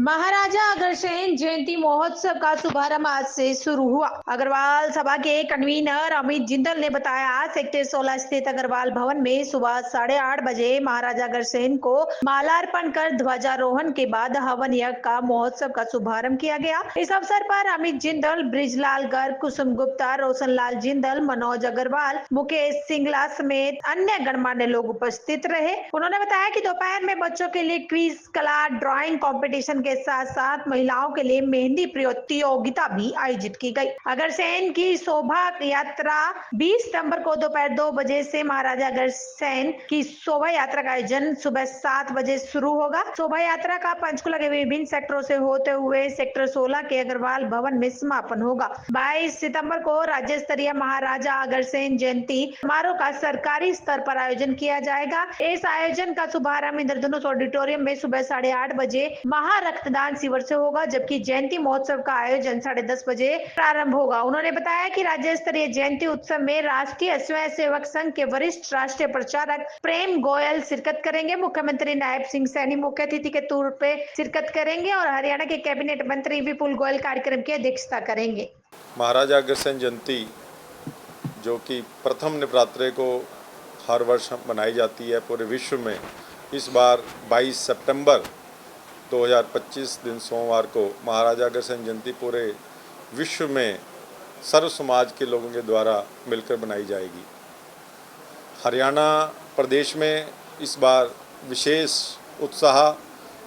महाराजा अग्रसेन जयंती महोत्सव का शुभारंभ आज से शुरू हुआ। अग्रवाल सभा के कन्वीनर अमित जिंदल ने बताया, सेक्टर 16 स्थित अग्रवाल भवन में सुबह 8:30 बजे महाराजा अग्रसेन को मालार्पण कर ध्वजारोहण के बाद हवन यज्ञ का महोत्सव का शुभारंभ किया गया। इस अवसर पर अमित जिंदल, ब्रिजलाल गर्ग, कुसुम गुप्ता, रोशन लाल जिंदल, मनोज अग्रवाल, मुकेश सिंगला समेत अन्य गणमान्य लोग उपस्थित रहे। उन्होंने बताया कि दोपहर में बच्चों के लिए क्विज, कला, ड्राइंग कंपटीशन के साथ साथ महिलाओं के लिए मेहंदी प्रतियोगिता भी आयोजित की गई। अग्रसेन की शोभा यात्रा 20 सितंबर को दोपहर 2 बजे से महाराजा अग्रसेन की शोभा यात्रा का आयोजन सुबह 7 बजे शुरू होगा। शोभा यात्रा का पंचकुला के विभिन्न सेक्टरों से होते हुए सेक्टर 16 के अग्रवाल भवन में समापन होगा। 22 सितंबर को राज्य स्तरीय महाराजा अग्रसेन जयंती समारोह का सरकारी स्तर पर आयोजन किया जाएगा। इस आयोजन का शुभारंभ इंद्रधनुष ऑडिटोरियम में सुबह 8:30 बजे रक्तदान शिविर से होगा, जबकि जयंती महोत्सव का आयोजन 10:30 बजे प्रारंभ होगा। उन्होंने बताया कि राज्य स्तरीय जयंती उत्सव में राष्ट्रीय स्वयंसेवक संघ के वरिष्ठ राष्ट्रीय प्रचारक प्रेम गोयल शिरकत करेंगे। मुख्यमंत्री नायब सिंह सैनी मुख्य अतिथि के तौर पे शिरकत करेंगे और हरियाणा के कैबिनेट मंत्री विपुल गोयल कार्यक्रम की अध्यक्षता करेंगे। महाराजा अग्रसेन जयंती जो कि प्रथम नवरात्रे को हर वर्ष मनाई जाती है पूरे विश्व में, इस बार 22 सितंबर 2025 दिन सोमवार को महाराजा अग्रसेन जयंती पूरे विश्व में सर्व समाज के लोगों के द्वारा मिलकर बनाई जाएगी। हरियाणा प्रदेश में इस बार विशेष उत्साह,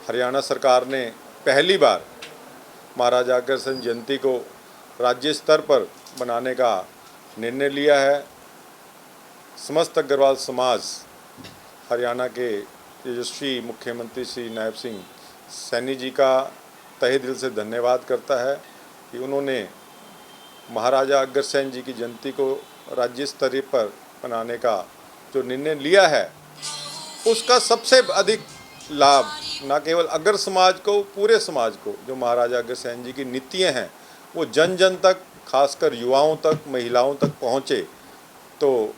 हरियाणा सरकार ने पहली बार महाराजा अग्रसेन जयंती को राज्य स्तर पर बनाने का निर्णय लिया है। समस्त अग्रवाल समाज हरियाणा के यशस्वी मुख्यमंत्री श्री नायब सिंह सैनी जी का तहे दिल से धन्यवाद करता है कि उन्होंने महाराजा अग्रसेन जी की जयंती को राज्य स्तर पर मनाने का जो निर्णय लिया है, उसका सबसे अधिक लाभ न केवल अग्र समाज को, पूरे समाज को, जो महाराजा अग्रसेन जी की नीतियाँ हैं वो जन जन तक, खासकर युवाओं तक, महिलाओं तक पहुँचे, तो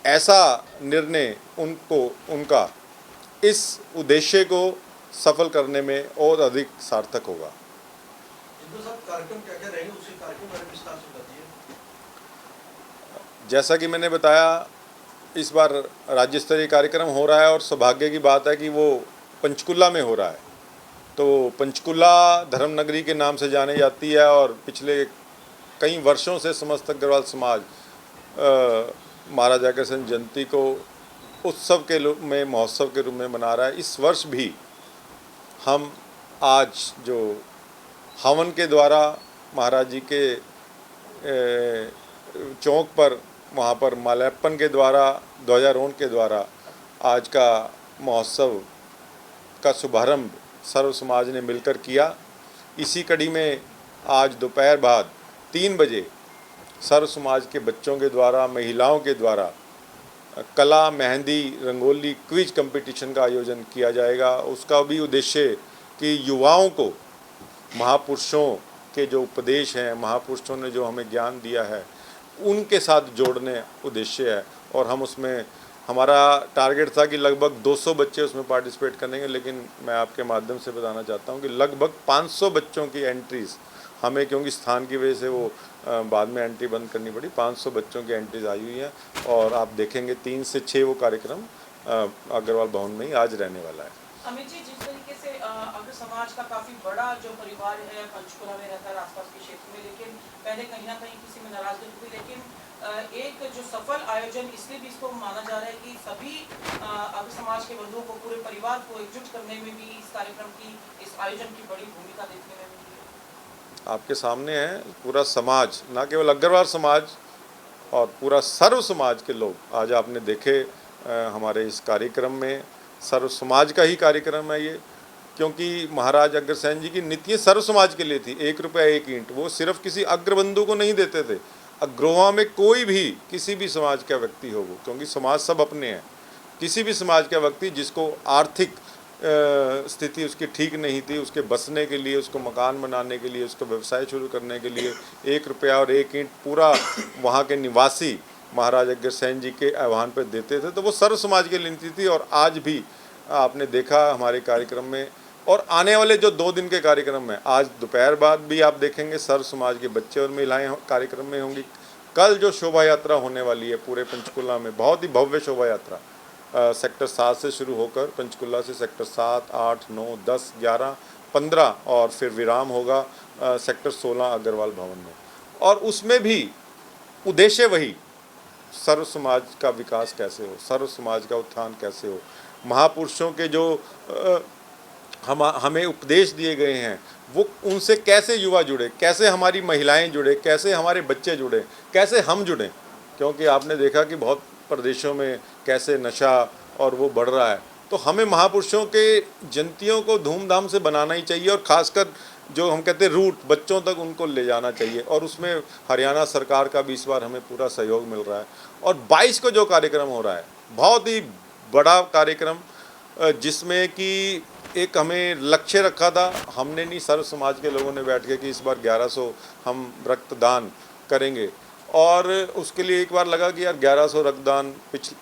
ऐसा निर्णय उनका इस उद्देश्य को सफल करने में और अधिक सार्थक होगा। जैसा कि मैंने बताया, इस बार राज्य स्तरीय कार्यक्रम हो रहा है और सौभाग्य की बात है कि वो पंचकुला में हो रहा है। तो पंचकुला धर्म नगरी के नाम से जानी जाती है और पिछले कई वर्षों से समस्त अग्रवाल समाज महाराजा अग्रसेन जयंती को उत्सव के रूप में, महोत्सव के रूप में मना रहा है। इस वर्ष भी हम आज जो हवन के द्वारा महाराज जी के चौक पर, वहाँ पर माल्यार्पण के द्वारा, ध्वजारोहण के द्वारा आज का महोत्सव का शुभारंभ सर्व समाज ने मिलकर किया। इसी कड़ी में आज दोपहर बाद 3 बजे सर्व समाज के बच्चों के द्वारा, महिलाओं के द्वारा कला, मेहंदी, रंगोली, क्विज कंपटीशन का आयोजन किया जाएगा। उसका भी उद्देश्य कि युवाओं को महापुरुषों के जो उपदेश हैं, महापुरुषों ने जो हमें ज्ञान दिया है, उनके साथ जोड़ने उद्देश्य है। और हम उसमें, हमारा टारगेट था कि लगभग 200 बच्चे उसमें पार्टिसिपेट करेंगे, लेकिन मैं आपके माध्यम से बताना चाहता हूँ कि लगभग 500 बच्चों की एंट्रीज़ हमें, क्योंकि स्थान की वजह से वो बाद में एंट्री बंद करनी पड़ी, 500 बच्चों की एंट्रीज आई हुई हैं। और आप देखेंगे 3 से 6 वो कार्यक्रम अग्रवाल भवन में ही आज रहने वाला है। अमित जी, जिस तरीके से अग्र समाज का काफी बड़ा जो परिवार है पंचकुला में रहता है, आसपास के क्षेत्र में, लेकिन पहले कहीं ना कहीं किसी में नाराजगी हुई, लेकिन एक जो सफल आयोजन इसलिए भी इसको माना जा रहा है कि सभी अग्र समाज के बंधुओं को, पूरे परिवार को एकजुट करने में भी इस कार्यक्रम की, इस आयोजन की बड़ी भूमिका देखने में मिली है। आपके सामने है पूरा समाज, ना केवल अग्रवाल समाज और पूरा सर्व समाज के लोग आज आपने देखे हमारे इस कार्यक्रम में। सर्व समाज का ही कार्यक्रम है ये, क्योंकि महाराज अग्रसेन जी की नीति सर्व समाज के लिए थी। 1 रुपया 1 ईंट, वो सिर्फ किसी अग्रबंधु को नहीं देते थे, अग्रवा में कोई भी, किसी भी समाज का व्यक्ति हो वो, क्योंकि समाज सब अपने हैं। किसी भी समाज का व्यक्ति जिसको आर्थिक स्थिति उसकी ठीक नहीं थी, उसके बसने के लिए, उसको मकान बनाने के लिए, उसको व्यवसाय शुरू करने के लिए 1 रुपया और 1 ईंट पूरा वहाँ के निवासी महाराज अग्रसेन जी के आह्वान पर देते थे। तो वो सर्व समाज की नीति थी। और आज भी आपने देखा हमारे कार्यक्रम में और आने वाले जो 2 दिन के कार्यक्रम हैं, आज दोपहर बाद भी आप देखेंगे सर्व समाज के बच्चे और महिलाएं कार्यक्रम में होंगी। कल जो शोभा यात्रा होने वाली है पूरे पंचकुला में, बहुत ही भव्य शोभा यात्रा सेक्टर 7 से शुरू होकर पंचकुला से सेक्टर 7, 8, 9, 10, 11, 15 और फिर विराम होगा सेक्टर 16 अग्रवाल भवन में। और उसमें भी उद्देश्य वही, सर्व समाज का विकास कैसे हो, सर्व समाज का उत्थान कैसे हो, महापुरुषों के जो हमें उपदेश दिए गए हैं वो उनसे कैसे युवा जुड़े, कैसे हमारी महिलाएं जुड़े, कैसे हमारे बच्चे जुड़े, कैसे हम जुड़ें। क्योंकि आपने देखा कि बहुत प्रदेशों में कैसे नशा और वो बढ़ रहा है। तो हमें महापुरुषों के जयंतियों को धूमधाम से बनाना ही चाहिए और ख़ासकर जो हम कहते हैं रूट बच्चों तक उनको ले जाना चाहिए। और उसमें हरियाणा सरकार का भी इस बार हमें पूरा सहयोग मिल रहा है। और 22 को जो कार्यक्रम हो रहा है बहुत ही बड़ा कार्यक्रम, जिसमें कि एक हमें लक्ष्य रखा था, हमने नहीं सर्व समाज के लोगों ने बैठ के कि इस बार 1100 हम रक्तदान करेंगे। और उसके लिए एक बार लगा कि यार 1100 रक्तदान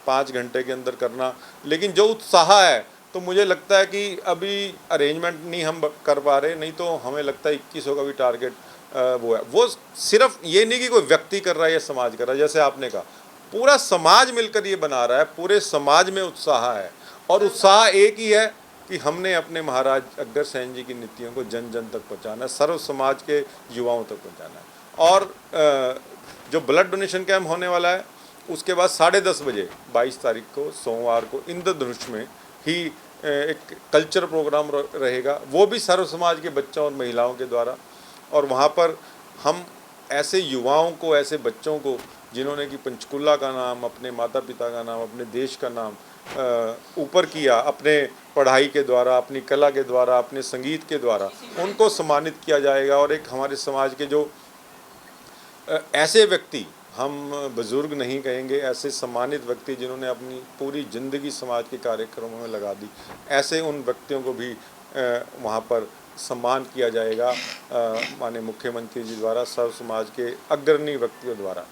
5 घंटे के अंदर करना, लेकिन जो उत्साह है तो मुझे लगता है कि अभी अरेंजमेंट नहीं हम कर पा रहे, नहीं तो हमें लगता है 2100 का भी टारगेट वो है। वो सिर्फ ये नहीं कि कोई व्यक्ति कर रहा है या समाज कर रहा है, जैसे आपने कहा पूरा समाज मिलकर ये बना रहा है, पूरे समाज में उत्साह है। और उत्साह एक ही है कि हमने अपने महाराज अग्रसेन जी की नीतियों को जन जन तक पहुँचाना है, सर्व समाज के युवाओं तक पहुँचाना है। और जो ब्लड डोनेशन कैंप होने वाला है उसके बाद 10:30 बजे 22 तारीख को सोमवार को इंद्रधनुष में ही एक कल्चर प्रोग्राम रहेगा, वो भी सर्व समाज के बच्चों और महिलाओं के द्वारा। और वहाँ पर हम ऐसे युवाओं को, ऐसे बच्चों को जिन्होंने कि पंचकुला का नाम, अपने माता पिता का नाम, अपने देश का नाम ऊपर किया, अपने पढ़ाई के द्वारा, अपनी कला के द्वारा, अपने संगीत के द्वारा, उनको सम्मानित किया जाएगा। और एक हमारे समाज के जो ऐसे व्यक्ति, हम बुजुर्ग नहीं कहेंगे, ऐसे सम्मानित व्यक्ति जिन्होंने अपनी पूरी ज़िंदगी समाज के कार्यक्रमों में लगा दी, ऐसे उन व्यक्तियों को भी वहाँ पर सम्मान किया जाएगा माननीय मुख्यमंत्री जी द्वारा, सर्व समाज के अग्रणी व्यक्तियों द्वारा।